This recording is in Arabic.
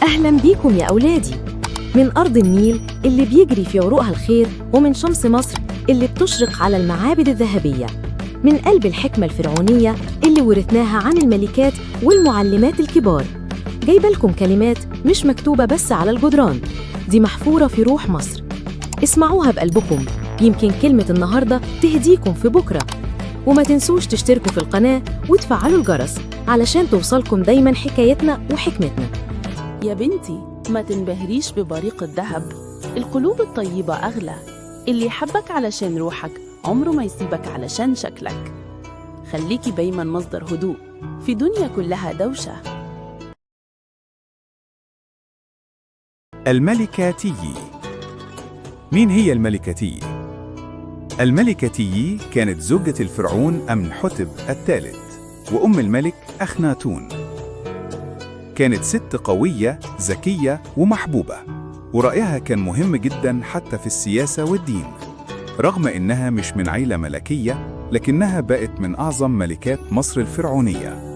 أهلا بيكم يا أولادي، من أرض النيل اللي بيجري في عروقها الخير، ومن شمس مصر اللي بتشرق على المعابد الذهبية، من قلب الحكمة الفرعونية اللي ورثناها عن الملكات والمعلمات الكبار. جايبة لكم كلمات مش مكتوبة بس على الجدران، دي محفورة في روح مصر. اسمعوها بقلبكم، يمكن كلمة النهاردة تهديكم في بكرة. وما تنسوش تشتركوا في القناة وتفعلوا الجرس علشان توصلكم دايما حكايتنا وحكمتنا. يا بنتي، ما تنبهريش ببريق الذهب، القلوب الطيبة أغلى. اللي يحبك علشان روحك عمره ما يسيبك علشان شكلك. خليكي دايما مصدر هدوء في دنيا كلها دوشة. الملكة تيي. مين هي الملكة تيي؟ الملكة تيي كانت زوجة الفرعون أمنحتب الثالث وأم الملك أخناتون. كانت ست قوية ذكية ومحبوبة، ورأيها كان مهم جدا حتى في السياسة والدين. رغم إنها مش من عيلة ملكية، لكنها بقت من أعظم ملكات مصر الفرعونية.